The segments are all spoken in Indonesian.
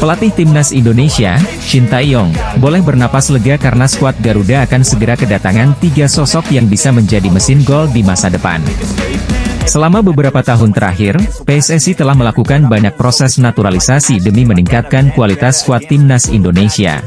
Pelatih Timnas Indonesia, Shin Tae-yong, boleh bernapas lega karena skuad Garuda akan segera kedatangan 3 sosok yang bisa menjadi mesin gol di masa depan. Selama beberapa tahun terakhir, PSSI telah melakukan banyak proses naturalisasi demi meningkatkan kualitas skuad Timnas Indonesia.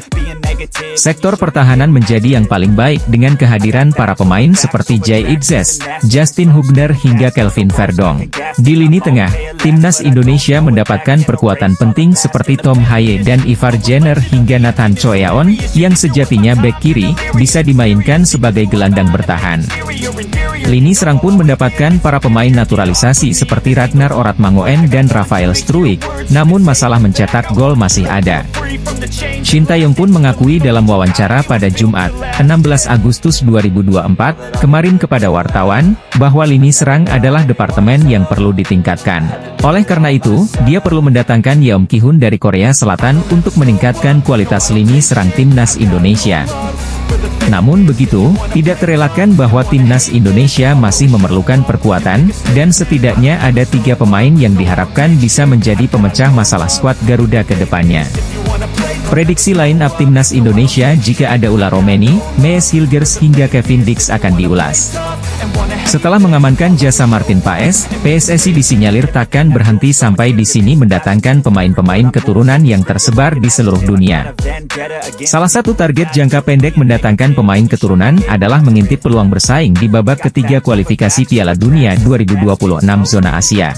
Sektor pertahanan menjadi yang paling baik dengan kehadiran para pemain seperti Jay Itzes, Justin Hubner hingga Kelvin Verdong. Di lini tengah, Timnas Indonesia mendapatkan perkuatan penting seperti Tom Haye dan Ivar Jenner hingga Nathan Choeaon, yang sejatinya bek kiri, bisa dimainkan sebagai gelandang bertahan. Lini serang pun mendapatkan para pemain naturalisasi seperti Ragnar Oratmangoen dan Rafael Struijk, namun masalah mencetak gol masih ada. Shin Tae-yong pun mengakui dalam wawancara pada Jumat, 16 Agustus 2024, kemarin kepada wartawan, bahwa lini serang adalah departemen yang perlu ditingkatkan. Oleh karena itu, dia perlu mendatangkan Yeom Ki-hun dari Korea Selatan untuk meningkatkan kualitas lini serang Timnas Indonesia. Namun begitu, tidak terelakkan bahwa Timnas Indonesia masih memerlukan perkuatan, dan setidaknya ada 3 pemain yang diharapkan bisa menjadi pemecah masalah skuad Garuda ke depannya. Prediksi line-up Timnas Indonesia jika ada Ula Romeni, Mees Hilgers hingga Kevin Dix akan diulas. Setelah mengamankan jasa Martin Paes, PSSI disinyalir takkan berhenti sampai di sini mendatangkan pemain-pemain keturunan yang tersebar di seluruh dunia. Salah satu target jangka pendek mendatangkan pemain keturunan adalah mengintip peluang bersaing di babak ketiga kualifikasi Piala Dunia 2026 zona Asia.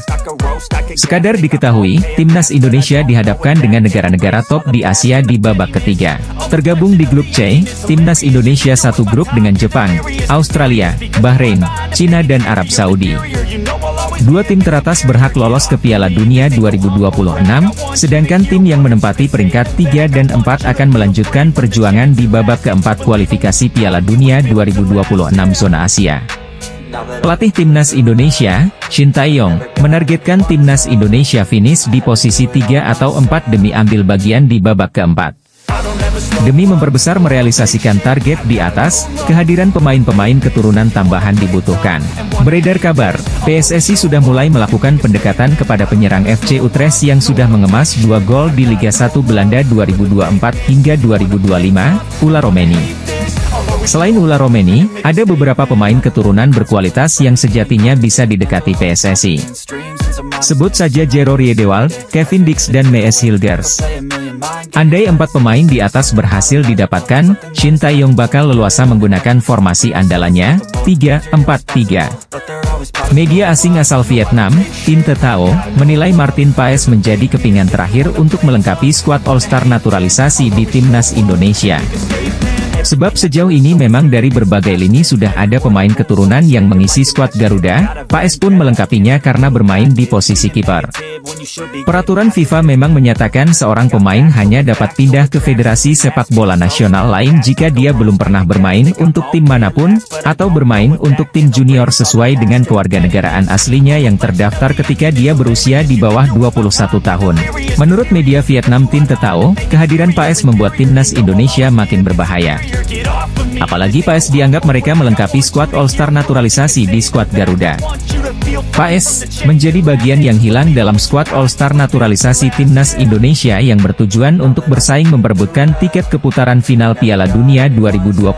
Sekadar diketahui, Timnas Indonesia dihadapkan dengan negara-negara top di Asia di babak ketiga. Tergabung di grup C, Timnas Indonesia satu grup dengan Jepang, Australia, Bahrain, Cina dan Arab Saudi. 2 tim teratas berhak lolos ke Piala Dunia 2026, sedangkan tim yang menempati peringkat 3 dan 4 akan melanjutkan perjuangan di babak keempat kualifikasi Piala Dunia 2026 zona Asia. Pelatih Timnas Indonesia, Shin Tae-yong, menargetkan Timnas Indonesia finish di posisi 3 atau 4 demi ambil bagian di babak keempat. Demi memperbesar merealisasikan target di atas, kehadiran pemain-pemain keturunan tambahan dibutuhkan. Beredar kabar, PSSI sudah mulai melakukan pendekatan kepada penyerang FC Utrecht yang sudah mengemas 2 gol di Liga 1 Belanda 2024 hingga 2025, Ula Romeni. Selain Ula Romeni, ada beberapa pemain keturunan berkualitas yang sejatinya bisa didekati PSSI. Sebut saja Jero Riedewald, Kevin Dix dan Mees Hilgers. Andai 4 pemain di atas berhasil didapatkan, Shin Tae-yong bakal leluasa menggunakan formasi andalannya, 3-4-3. Media asing asal Vietnam, Tin Te Tao, menilai Martin Paes menjadi kepingan terakhir untuk melengkapi skuad All-Star naturalisasi di Timnas Indonesia. Sebab sejauh ini memang dari berbagai lini sudah ada pemain keturunan yang mengisi skuad Garuda, Paes pun melengkapinya karena bermain di posisi kiper. Peraturan FIFA memang menyatakan seorang pemain hanya dapat pindah ke federasi sepak bola nasional lain jika dia belum pernah bermain untuk tim manapun, atau bermain untuk tim junior sesuai dengan kewarganegaraan aslinya yang terdaftar ketika dia berusia di bawah 21 tahun. Menurut media Vietnam Tin Te Tao, kehadiran Paes membuat Timnas Indonesia makin berbahaya. Apalagi Paes dianggap mereka melengkapi skuad All-Star naturalisasi di skuad Garuda. Paes menjadi bagian yang hilang dalam skuad All-Star naturalisasi Timnas Indonesia yang bertujuan untuk bersaing memperebutkan tiket ke putaran final Piala Dunia 2026,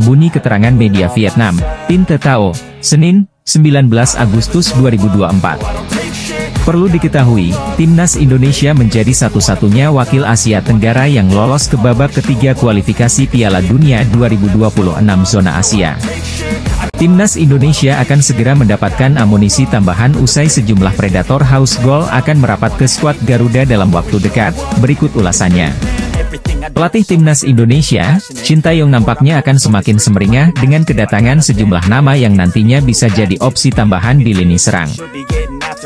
bunyi keterangan media Vietnam, Tin Te Tao, Senin, 19 Agustus 2024. Perlu diketahui, Timnas Indonesia menjadi satu-satunya wakil Asia Tenggara yang lolos ke babak ketiga kualifikasi Piala Dunia 2026 zona Asia. Timnas Indonesia akan segera mendapatkan amunisi tambahan usai sejumlah predator haus gol akan merapat ke skuad Garuda dalam waktu dekat, berikut ulasannya. Pelatih Timnas Indonesia, Shin Tae-yong nampaknya akan semakin semeringah dengan kedatangan sejumlah nama yang nantinya bisa jadi opsi tambahan di lini serang.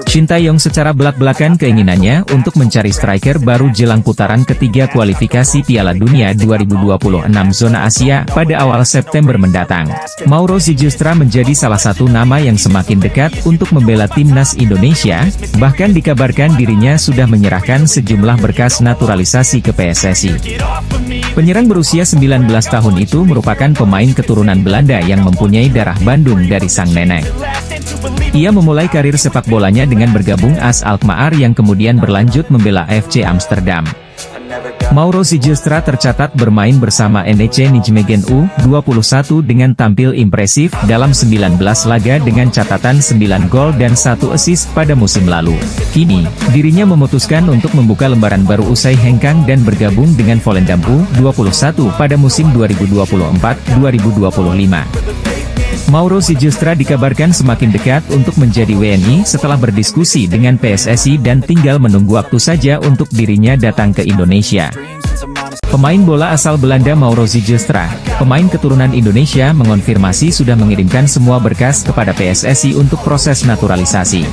Sintayong secara belak-belakan keinginannya untuk mencari striker baru jelang putaran ketiga kualifikasi Piala Dunia 2026 zona Asia pada awal September mendatang. Mauro Zigestra menjadi salah satu nama yang semakin dekat untuk membela timnas Indonesia, bahkan dikabarkan dirinya sudah menyerahkan sejumlah berkas naturalisasi ke PSSI. Penyerang berusia 19 tahun itu merupakan pemain keturunan Belanda yang mempunyai darah Bandung dari sang nenek. Ia memulai karir sepak bolanya dengan bergabung AS Alkmaar yang kemudian berlanjut membela FC Amsterdam. Mauro Zigestra tercatat bermain bersama NEC Nijmegen U21 dengan tampil impresif dalam 19 laga dengan catatan 9 gol dan 1 assist pada musim lalu. Kini, dirinya memutuskan untuk membuka lembaran baru usai hengkang dan bergabung dengan Volendam U21 pada musim 2024-2025. Mauro Zigestra dikabarkan semakin dekat untuk menjadi WNI setelah berdiskusi dengan PSSI dan tinggal menunggu waktu saja untuk dirinya datang ke Indonesia. Pemain bola asal Belanda Mauro Zigestra, pemain keturunan Indonesia mengonfirmasi sudah mengirimkan semua berkas kepada PSSI untuk proses naturalisasi.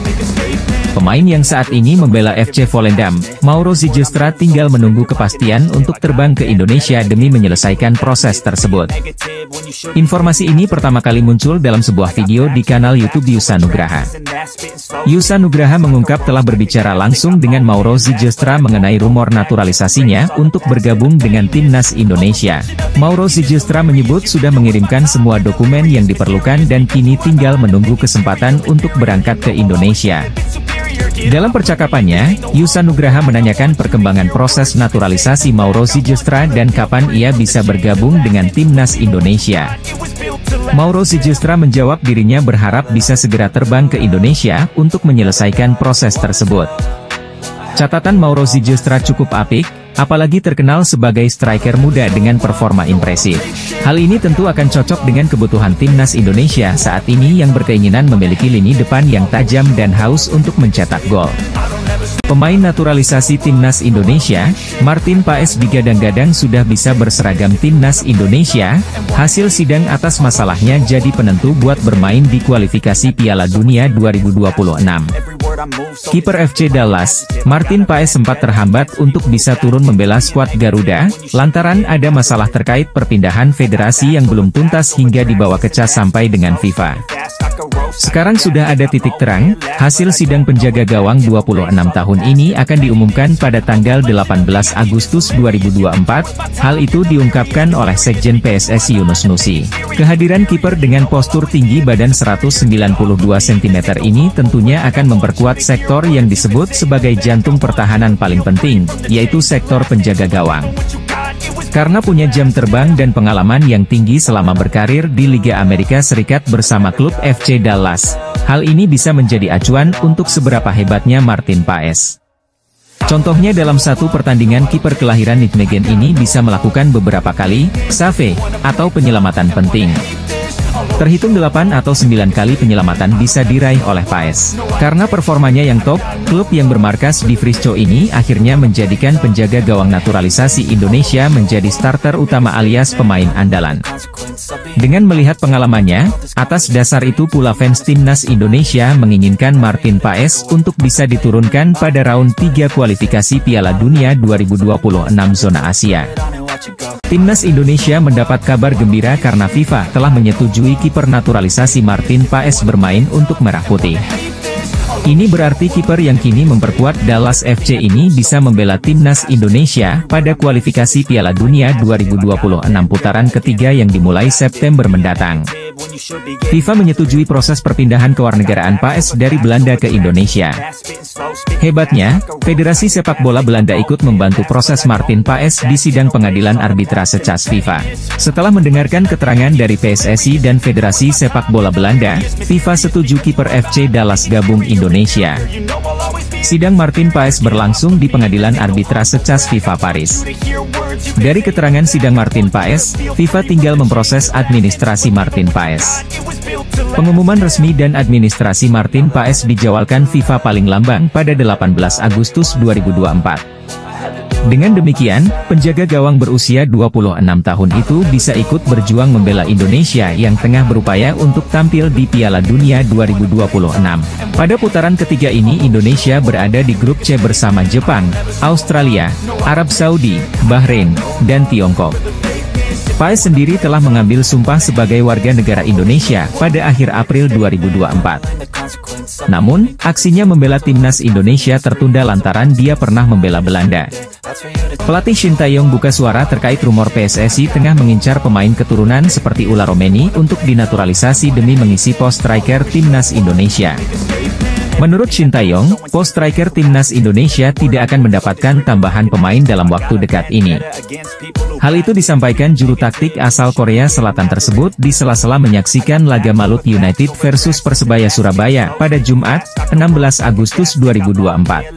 Pemain yang saat ini membela FC Volendam, Mauro Zigestra tinggal menunggu kepastian untuk terbang ke Indonesia demi menyelesaikan proses tersebut. Informasi ini pertama kali muncul dalam sebuah video di kanal YouTube Yusa Nugraha. Yusa Nugraha mengungkap telah berbicara langsung dengan Mauro Zigestra mengenai rumor naturalisasinya untuk bergabung dengan timnas Indonesia. Mauro Zigestra menyebut sudah mengirimkan semua dokumen yang diperlukan dan kini tinggal menunggu kesempatan untuk berangkat ke Indonesia. Dalam percakapannya, Yusa Nugraha menanyakan perkembangan proses naturalisasi Mauro Zigestra dan kapan ia bisa bergabung dengan timnas Indonesia. Mauro Zigestra menjawab dirinya berharap bisa segera terbang ke Indonesia untuk menyelesaikan proses tersebut. Catatan Mauro Zigestra cukup apik, apalagi terkenal sebagai striker muda dengan performa impresif. Hal ini tentu akan cocok dengan kebutuhan timnas Indonesia saat ini yang berkeinginan memiliki lini depan yang tajam dan haus untuk mencetak gol. Pemain naturalisasi timnas Indonesia, Martin Paes digadang-gadang sudah bisa berseragam timnas Indonesia. Hasil sidang atas masalahnya jadi penentu buat bermain di kualifikasi Piala Dunia 2026. Kiper FC Dallas, Martin Paes sempat terhambat untuk bisa turun membela skuad Garuda, lantaran ada masalah terkait perpindahan federasi yang belum tuntas hingga dibawa ke CAS sampai dengan FIFA. Sekarang sudah ada titik terang, hasil sidang penjaga gawang 26 tahun ini akan diumumkan pada tanggal 18 Agustus 2024, hal itu diungkapkan oleh Sekjen PSSI Yunus Nusi. Kehadiran kiper dengan postur tinggi badan 192 cm ini tentunya akan memperkuat sektor yang disebut sebagai jantung pertahanan paling penting, yaitu sektor penjaga gawang. Karena punya jam terbang dan pengalaman yang tinggi selama berkarir di Liga Amerika Serikat bersama klub FC Dallas, hal ini bisa menjadi acuan untuk seberapa hebatnya Martin Paes. Contohnya dalam satu pertandingan kiper kelahiran Nijmegen ini bisa melakukan beberapa kali save atau penyelamatan penting. Terhitung 8 atau 9 kali penyelamatan bisa diraih oleh Paes. Karena performanya yang top, klub yang bermarkas di Frisco ini akhirnya menjadikan penjaga gawang naturalisasi Indonesia menjadi starter utama alias pemain andalan. Dengan melihat pengalamannya, atas dasar itu pula fans timnas Indonesia menginginkan Martin Paes untuk bisa diturunkan pada round 3 kualifikasi Piala Dunia 2026 zona Asia. Timnas Indonesia mendapat kabar gembira karena FIFA telah menyetujui kiper naturalisasi Martin Paes bermain untuk Merah Putih. Ini berarti kiper yang kini memperkuat Dallas FC ini bisa membela timnas Indonesia pada kualifikasi Piala Dunia 2026 putaran ketiga yang dimulai September mendatang. FIFA menyetujui proses perpindahan kewarganegaraan Paes dari Belanda ke Indonesia. Hebatnya, Federasi Sepak Bola Belanda ikut membantu proses Martin Paes di sidang pengadilan arbitrase CAS FIFA. Setelah mendengarkan keterangan dari PSSI dan Federasi Sepak Bola Belanda, FIFA setuju kiper FC Dallas gabung Indonesia. Sidang Martin Paes berlangsung di pengadilan arbitrase CAS FIFA Paris. Dari keterangan sidang Martin Paes, FIFA tinggal memproses administrasi Martin Paes. Pengumuman resmi dan administrasi Martin Paes dijadwalkan FIFA paling lamban pada 18 Agustus 2024. Dengan demikian, penjaga gawang berusia 26 tahun itu bisa ikut berjuang membela Indonesia yang tengah berupaya untuk tampil di Piala Dunia 2026. Pada putaran ketiga ini Indonesia berada di grup C bersama Jepang, Australia, Arab Saudi, Bahrain, dan Tiongkok. Paes sendiri telah mengambil sumpah sebagai warga negara Indonesia pada akhir April 2024. Namun, aksinya membela timnas Indonesia tertunda lantaran dia pernah membela Belanda. Pelatih Shin Tae-yong buka suara terkait rumor PSSI tengah mengincar pemain keturunan seperti Ula Romeni untuk dinaturalisasi demi mengisi pos striker timnas Indonesia. Menurut Shin Tae-yong, pos striker timnas Indonesia tidak akan mendapatkan tambahan pemain dalam waktu dekat ini. Hal itu disampaikan juru taktik asal Korea Selatan tersebut di sela-sela menyaksikan laga Malut United versus Persebaya Surabaya pada Jumat, 16 Agustus 2024.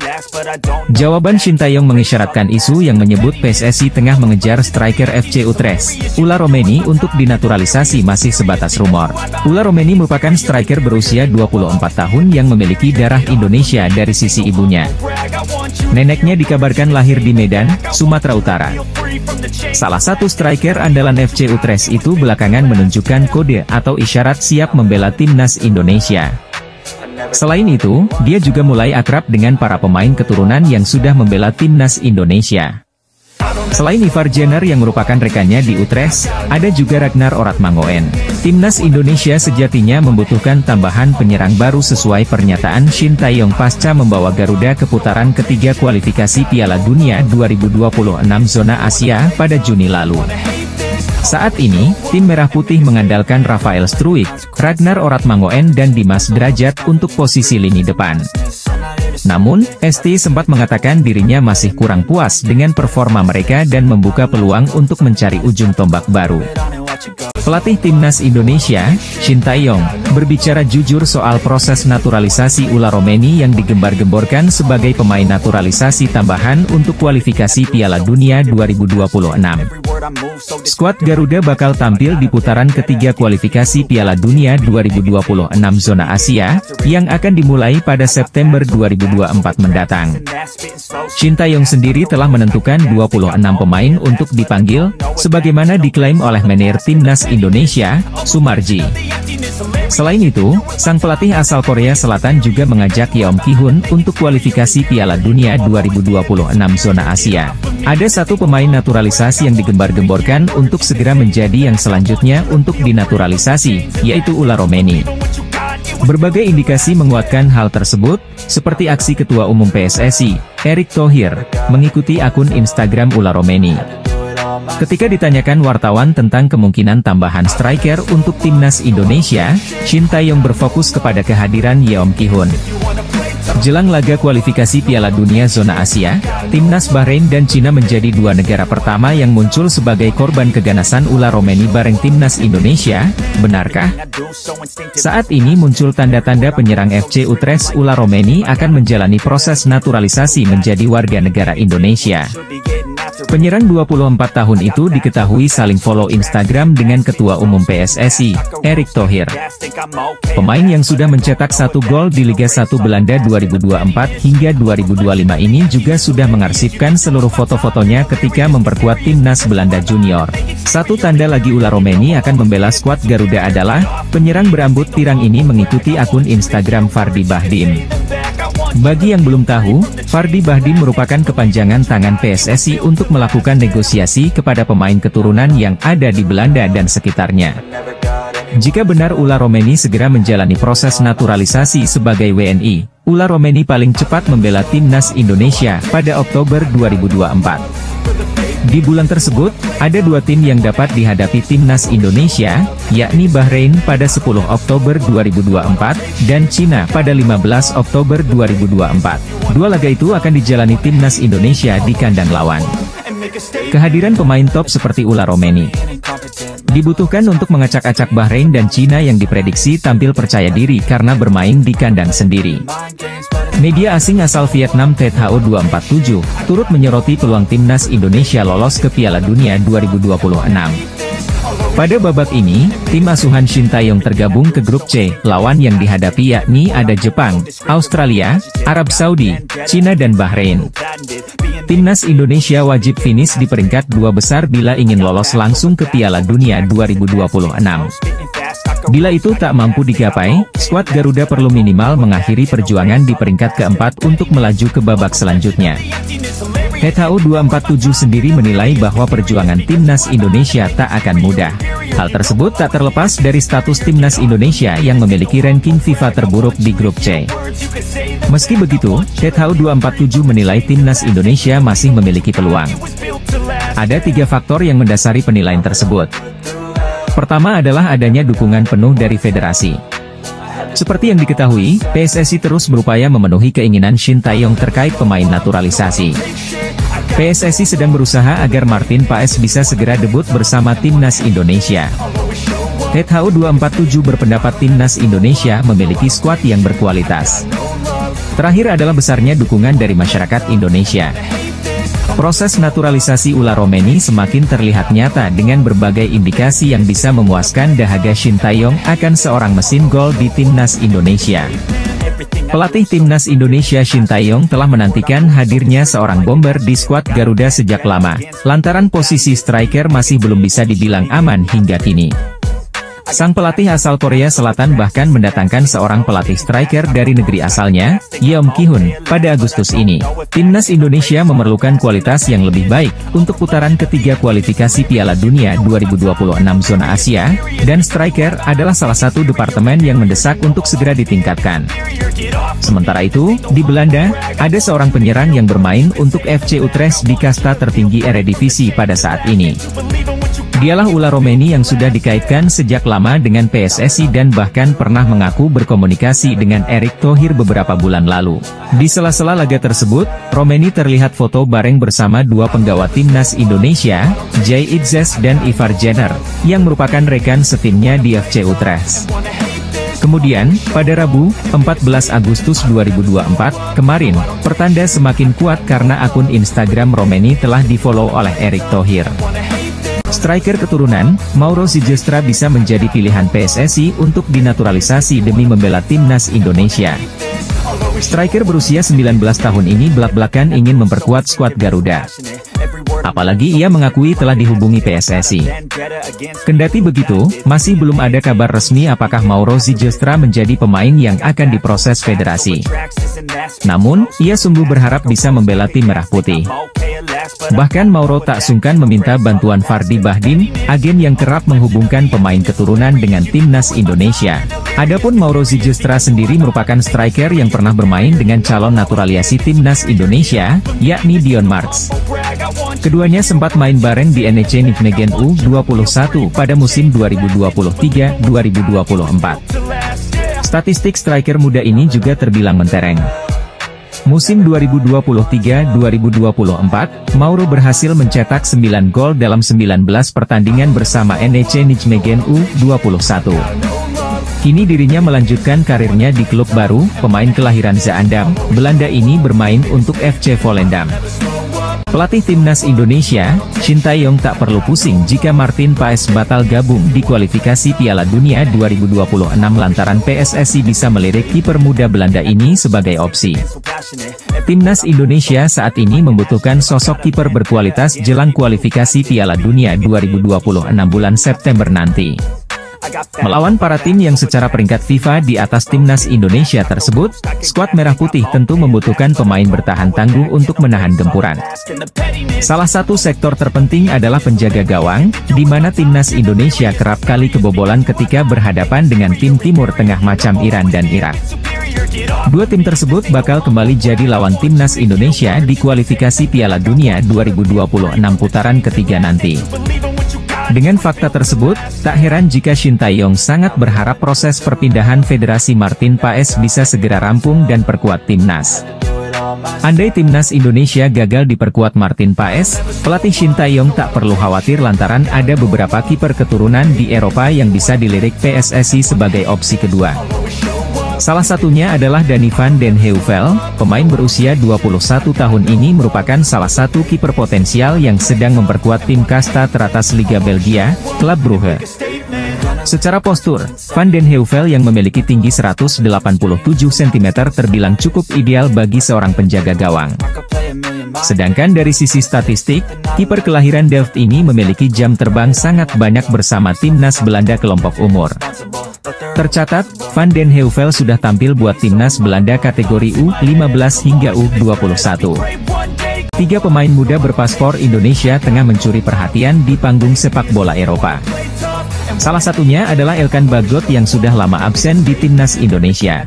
Jawaban Shin Tae-yong mengisyaratkan isu yang menyebut PSSI tengah mengejar striker FC Utrecht, Ula Romeni untuk dinaturalisasi masih sebatas rumor. Ula Romeni merupakan striker berusia 24 tahun yang memiliki darah Indonesia dari sisi ibunya. Neneknya dikabarkan lahir di Medan, Sumatera Utara. Salah satu striker andalan FC Utrecht itu belakangan menunjukkan kode atau isyarat siap membela timnas Indonesia. Selain itu, dia juga mulai akrab dengan para pemain keturunan yang sudah membela timnas Indonesia. Selain Ivar Jenner yang merupakan rekannya di Utrecht, ada juga Ragnar Oratmangoen. Timnas Indonesia sejatinya membutuhkan tambahan penyerang baru sesuai pernyataan Shin Tae-yong pasca membawa Garuda ke putaran ketiga kualifikasi Piala Dunia 2026 zona Asia pada Juni lalu. Saat ini, tim Merah Putih mengandalkan Rafael Struijk, Ragnar Oratmangoen dan Dimas Derajat untuk posisi lini depan. Namun, ST sempat mengatakan dirinya masih kurang puas dengan performa mereka dan membuka peluang untuk mencari ujung tombak baru. Pelatih timnas Indonesia, Shin Tae-yong, berbicara jujur soal proses naturalisasi Ula Romeni yang digembar-gemborkan sebagai pemain naturalisasi tambahan untuk kualifikasi Piala Dunia 2026. Skuad Garuda bakal tampil di putaran ketiga kualifikasi Piala Dunia 2026 zona Asia, yang akan dimulai pada September 2024 mendatang. Shin Tae-yong sendiri telah menentukan 26 pemain untuk dipanggil, sebagaimana diklaim oleh manajer timnas Indonesia, Sumarji. Selain itu, sang pelatih asal Korea Selatan juga mengajak Yeom Ki-hun untuk kualifikasi Piala Dunia 2026 zona Asia. Ada satu pemain naturalisasi yang digembar-gemborkan untuk segera menjadi yang selanjutnya untuk dinaturalisasi, yaitu Ula Romeni. Berbagai indikasi menguatkan hal tersebut, seperti aksi Ketua Umum PSSI, Erick Thohir, mengikuti akun Instagram Ula Romeni. Ketika ditanyakan wartawan tentang kemungkinan tambahan striker untuk timnas Indonesia, Shin Tae-yong berfokus kepada kehadiran Yeom Ki-hun. Jelang laga kualifikasi Piala Dunia zona Asia, timnas Bahrain dan Cina menjadi dua negara pertama yang muncul sebagai korban keganasan Ula Romeni bareng timnas Indonesia, benarkah? Saat ini muncul tanda-tanda penyerang FC Utrecht Ula Romeni akan menjalani proses naturalisasi menjadi warga negara Indonesia. Penyerang 24 tahun itu diketahui saling follow Instagram dengan Ketua Umum PSSI, Erick Thohir. Pemain yang sudah mencetak 1 gol di Liga 1 Belanda 2024 hingga 2025 ini juga sudah mengarsipkan seluruh foto-fotonya ketika memperkuat timnas Belanda Junior. Satu tanda lagi Ula Romeni akan membela skuad Garuda adalah, penyerang berambut pirang ini mengikuti akun Instagram Fardi Bahdim. Bagi yang belum tahu, Fardi Bahdim merupakan kepanjangan tangan PSSI untuk melakukan negosiasi kepada pemain keturunan yang ada di Belanda dan sekitarnya. Jika benar Ula Romeni segera menjalani proses naturalisasi sebagai WNI, Ula Romeni paling cepat membela timnas Indonesia pada Oktober 2024. Di bulan tersebut, ada dua tim yang dapat dihadapi timnas Indonesia, yakni Bahrain pada 10 Oktober 2024, dan Cina pada 15 Oktober 2024. Dua laga itu akan dijalani timnas Indonesia di kandang lawan. Kehadiran pemain top seperti Ula Romeni dibutuhkan untuk mengacak-acak Bahrain dan Cina yang diprediksi tampil percaya diri karena bermain di kandang sendiri. Media asing asal Vietnam THO247 turut menyoroti peluang timnas Indonesia lolos ke Piala Dunia 2026. Pada babak ini, tim asuhan Shin Tae-yong tergabung ke grup C, lawan yang dihadapi yakni ada Jepang, Australia, Arab Saudi, Cina dan Bahrain. Timnas Indonesia wajib finish di peringkat 2 besar bila ingin lolos langsung ke Piala Dunia 2026. Bila itu tak mampu digapai, skuad Garuda perlu minimal mengakhiri perjuangan di peringkat keempat untuk melaju ke babak selanjutnya. HU247 sendiri menilai bahwa perjuangan Timnas Indonesia tak akan mudah. Hal tersebut tak terlepas dari status Timnas Indonesia yang memiliki ranking FIFA terburuk di grup C. Meski begitu, HU247 menilai Timnas Indonesia masih memiliki peluang. Ada 3 faktor yang mendasari penilaian tersebut. Pertama adalah adanya dukungan penuh dari federasi. Seperti yang diketahui, PSSI terus berupaya memenuhi keinginan Shin Tae-yong terkait pemain naturalisasi. PSSI sedang berusaha agar Martin Paes bisa segera debut bersama Timnas Indonesia. HU247 berpendapat Timnas Indonesia memiliki skuad yang berkualitas. Terakhir adalah besarnya dukungan dari masyarakat Indonesia. Proses naturalisasi Ula Romeni semakin terlihat nyata dengan berbagai indikasi yang bisa memuaskan dahaga Shin Tae-yong akan seorang mesin gol di Timnas Indonesia. Pelatih Timnas Indonesia Shin Tae-yong telah menantikan hadirnya seorang bomber di skuad Garuda sejak lama, lantaran posisi striker masih belum bisa dibilang aman hingga kini. Sang pelatih asal Korea Selatan bahkan mendatangkan seorang pelatih striker dari negeri asalnya, Yeom Ki-hun, pada Agustus ini. Timnas Indonesia memerlukan kualitas yang lebih baik untuk putaran ketiga kualifikasi Piala Dunia 2026 zona Asia, dan striker adalah salah satu departemen yang mendesak untuk segera ditingkatkan. Sementara itu, di Belanda, ada seorang penyerang yang bermain untuk FC Utrecht di kasta tertinggi Eredivisie pada saat ini. Dialah Ula Romeni yang sudah dikaitkan sejak lama dengan PSSI dan bahkan pernah mengaku berkomunikasi dengan Erick Thohir beberapa bulan lalu. Di sela-sela laga tersebut, Romeni terlihat foto bareng bersama 2 penggawa Timnas Indonesia, Jay Itzes dan Ivar Jenner, yang merupakan rekan setimnya di FC Utrecht. Kemudian, pada Rabu, 14 Agustus 2024, kemarin, pertanda semakin kuat karena akun Instagram Romeni telah di-follow oleh Erick Thohir. Striker keturunan, Mauro Ziegestra bisa menjadi pilihan PSSI untuk dinaturalisasi demi membela Timnas Indonesia. Striker berusia 19 tahun ini belak-belakan ingin memperkuat skuad Garuda. Apalagi ia mengakui telah dihubungi PSSI. Kendati begitu, masih belum ada kabar resmi apakah Mauro Ziegestra menjadi pemain yang akan diproses federasi. Namun, ia sungguh berharap bisa membela tim Merah Putih. Bahkan Mauro tak sungkan meminta bantuan Fardi Bahdin, agen yang kerap menghubungkan pemain keturunan dengan Timnas Indonesia. Adapun Mauro Ziegestra sendiri merupakan striker yang pernah bermain dengan calon naturalisasi Timnas Indonesia, yakni Dion Marks. Keduanya sempat main bareng di NEC Nijmegen U21 pada musim 2023-2024. Statistik striker muda ini juga terbilang mentereng. Musim 2023-2024, Mauro berhasil mencetak 9 gol dalam 19 pertandingan bersama NEC Nijmegen U21. Kini dirinya melanjutkan karirnya di klub baru, pemain kelahiran Zaandam, Belanda ini bermain untuk FC Volendam. Pelatih Timnas Indonesia, Shin Tae-yong tak perlu pusing jika Martin Paes batal gabung di kualifikasi Piala Dunia 2026 lantaran PSSI bisa melirik kiper muda Belanda ini sebagai opsi. Timnas Indonesia saat ini membutuhkan sosok kiper berkualitas jelang kualifikasi Piala Dunia 2026 bulan September nanti. Melawan para tim yang secara peringkat FIFA di atas Timnas Indonesia tersebut, skuad Merah Putih tentu membutuhkan pemain bertahan tangguh untuk menahan gempuran. Salah satu sektor terpenting adalah penjaga gawang, di mana Timnas Indonesia kerap kali kebobolan ketika berhadapan dengan tim Timur Tengah macam Iran dan Irak. Dua tim tersebut bakal kembali jadi lawan Timnas Indonesia di kualifikasi Piala Dunia 2026 putaran ketiga nanti. Dengan fakta tersebut, tak heran jika Shin Tae-yong sangat berharap proses perpindahan Federasi Martin Paes bisa segera rampung dan perkuat timnas. Andai Timnas Indonesia gagal diperkuat Martin Paes, pelatih Shin Tae-yong tak perlu khawatir lantaran ada beberapa kiper keturunan di Eropa yang bisa dilirik PSSI sebagai opsi kedua. Salah satunya adalah Danny van den Heuvel, pemain berusia 21 tahun ini merupakan salah satu kiper potensial yang sedang memperkuat tim kasta teratas Liga Belgia, Club Brugge. Secara postur, Van den Heuvel yang memiliki tinggi 187 cm terbilang cukup ideal bagi seorang penjaga gawang. Sedangkan dari sisi statistik, kiper kelahiran Delft ini memiliki jam terbang sangat banyak bersama timnas Belanda kelompok umur. Tercatat, Van den Heuvel sudah tampil buat timnas Belanda kategori U15 hingga U21. Tiga pemain muda berpaspor Indonesia tengah mencuri perhatian di panggung sepak bola Eropa. Salah satunya adalah Elkan Bagot yang sudah lama absen di timnas Indonesia.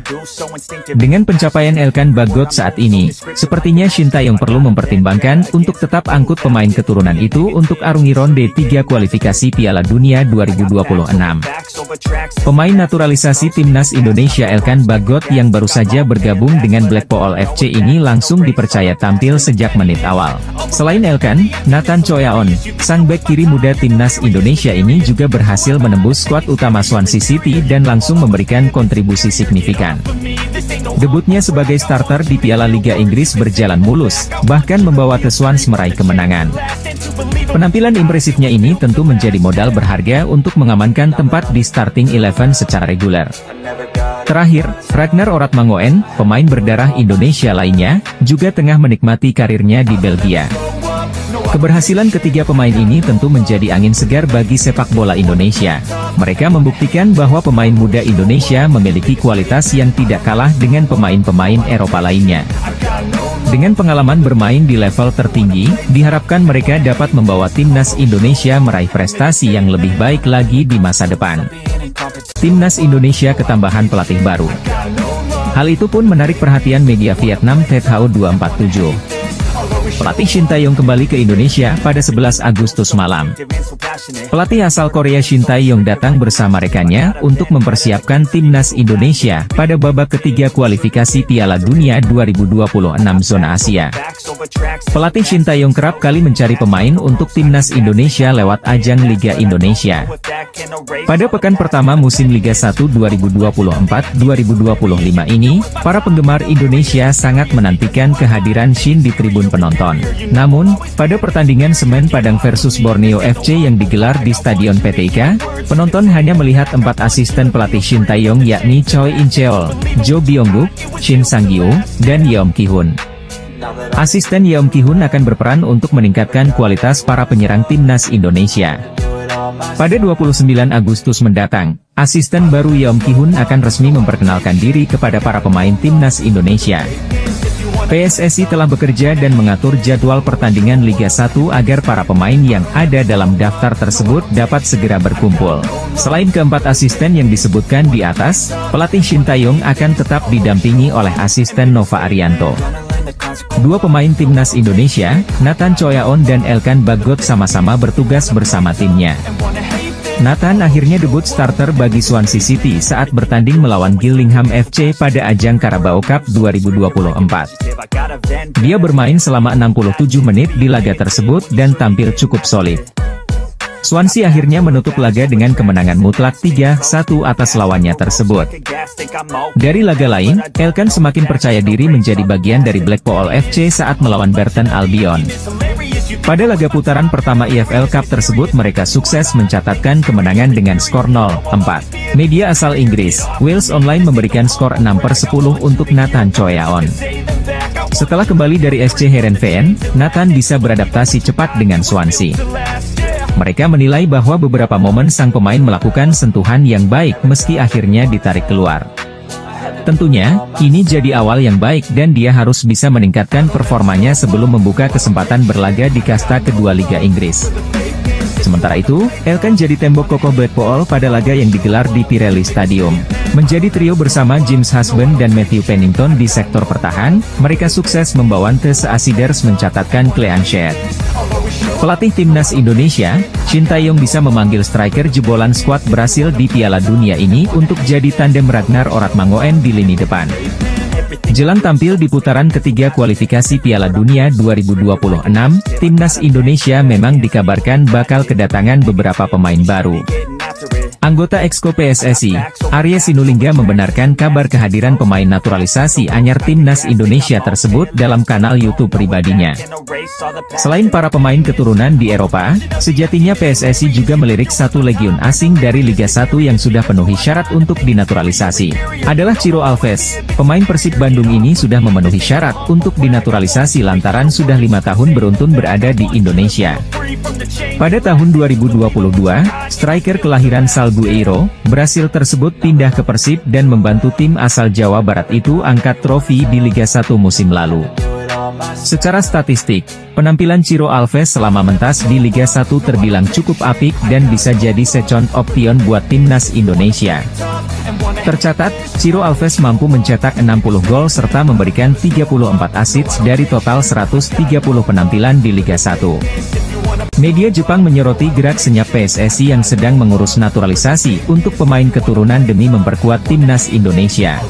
Dengan pencapaian Elkan Bagot saat ini, sepertinya Shin Tae-yong perlu mempertimbangkan untuk tetap angkut pemain keturunan itu untuk arungi ronde 3 kualifikasi Piala Dunia 2026. Pemain naturalisasi timnas Indonesia Elkan Bagot yang baru saja bergabung dengan Blackpool FC ini langsung dipercaya tampil sejak menit awal. Selain Elkan, Nathan Choyaon, sang bek kiri muda timnas Indonesia ini juga berhasil menembus skuad utama Swansea City dan langsung memberikan kontribusi signifikan. Debutnya sebagai starter di Piala Liga Inggris berjalan mulus, bahkan membawa The Swans meraih kemenangan. Penampilan impresifnya ini tentu menjadi modal berharga untuk mengamankan tempat di starting 11 secara reguler. Terakhir, Ragnar Oratmangoen, pemain berdarah Indonesia lainnya, juga tengah menikmati karirnya di Belgia. Keberhasilan ketiga pemain ini tentu menjadi angin segar bagi sepak bola Indonesia. Mereka membuktikan bahwa pemain muda Indonesia memiliki kualitas yang tidak kalah dengan pemain-pemain Eropa lainnya. Dengan pengalaman bermain di level tertinggi, diharapkan mereka dapat membawa timnas Indonesia meraih prestasi yang lebih baik lagi di masa depan. Timnas Indonesia ketambahan pelatih baru. Hal itu pun menarik perhatian media Vietnam THO247. Pelatih Shin Tae-yong kembali ke Indonesia pada 11 Agustus malam. Pelatih asal Korea Shin Tae-yong datang bersama rekannya untuk mempersiapkan timnas Indonesia pada babak ketiga kualifikasi Piala Dunia 2026 zona Asia. Pelatih Shin Tae-yong kerap kali mencari pemain untuk timnas Indonesia lewat ajang Liga Indonesia. Pada pekan pertama musim Liga 1 2024-2025 ini, para penggemar Indonesia sangat menantikan kehadiran Shin di tribun penonton. Namun, pada pertandingan Semen Padang versus Borneo FC yang digelar di Stadion PTIK, penonton hanya melihat 4 asisten pelatih Shin Tae-yong yakni Choi In-cheol, Jo Byung-guk, Shin Sang-gyu, dan Yeom Ki-hun. Asisten Yeom Ki-hun akan berperan untuk meningkatkan kualitas para penyerang timnas Indonesia. Pada 29 Agustus mendatang, asisten baru Yeom Ki-hun akan resmi memperkenalkan diri kepada para pemain timnas Indonesia. PSSI telah bekerja dan mengatur jadwal pertandingan Liga 1 agar para pemain yang ada dalam daftar tersebut dapat segera berkumpul. Selain keempat asisten yang disebutkan di atas, pelatih Shin Tae-yong akan tetap didampingi oleh asisten Nova Arianto. Dua pemain timnas Indonesia, Nathan Choyaon dan Elkan Bagot sama-sama bertugas bersama timnya. Nathan akhirnya debut starter bagi Swansea City saat bertanding melawan Gillingham FC pada ajang Carabao Cup 2024. Dia bermain selama 67 menit di laga tersebut dan tampil cukup solid. Swansea akhirnya menutup laga dengan kemenangan mutlak 3-1 atas lawannya tersebut. Dari laga lain, Elkan semakin percaya diri menjadi bagian dari Blackpool FC saat melawan Burton Albion. Pada laga putaran pertama EFL Cup tersebut mereka sukses mencatatkan kemenangan dengan skor 0-4. Media asal Inggris, Wales Online memberikan skor 6/10 untuk Nathan Choyaon. Setelah kembali dari SC Heerenveen, Nathan bisa beradaptasi cepat dengan Swansea. Mereka menilai bahwa beberapa momen sang pemain melakukan sentuhan yang baik meski akhirnya ditarik keluar. Tentunya, ini jadi awal yang baik dan dia harus bisa meningkatkan performanya sebelum membuka kesempatan berlaga di kasta kedua Liga Inggris. Sementara itu, Elkan jadi tembok kokoh Blackpool pada laga yang digelar di Pirelli Stadium. Menjadi trio bersama James Husband dan Matthew Pennington di sektor pertahan, mereka sukses membawa The Seasiders mencatatkan clean sheet. Pelatih timnas Indonesia, Shin Tae-yong bisa memanggil striker jebolan skuad Brasil di Piala Dunia ini untuk jadi tandem Ragnar Oratmangoen di lini depan. Jelang tampil di putaran ketiga kualifikasi Piala Dunia 2026, timnas Indonesia memang dikabarkan bakal kedatangan beberapa pemain baru. Anggota Exco PSSI, Arya Sinulinga membenarkan kabar kehadiran pemain naturalisasi anyar timnas Indonesia tersebut dalam kanal YouTube pribadinya. Selain para pemain keturunan di Eropa, sejatinya PSSI juga melirik satu legiun asing dari Liga 1 yang sudah penuhi syarat untuk dinaturalisasi. Adalah Ciro Alves. Pemain Persib Bandung ini sudah memenuhi syarat untuk dinaturalisasi lantaran sudah 5 tahun beruntun berada di Indonesia. Pada tahun 2022, striker kelahiran Salgueiro, Brasil tersebut pindah ke Persib dan membantu tim asal Jawa Barat itu angkat trofi di Liga 1 musim lalu. Secara statistik, penampilan Ciro Alves selama mentas di Liga 1 terbilang cukup apik dan bisa jadi second option buat timnas Indonesia. Tercatat, Ciro Alves mampu mencetak 60 gol serta memberikan 34 assist dari total 130 penampilan di Liga 1. Media Jepang menyoroti gerak senyap PSSI yang sedang mengurus naturalisasi untuk pemain keturunan demi memperkuat timnas Indonesia.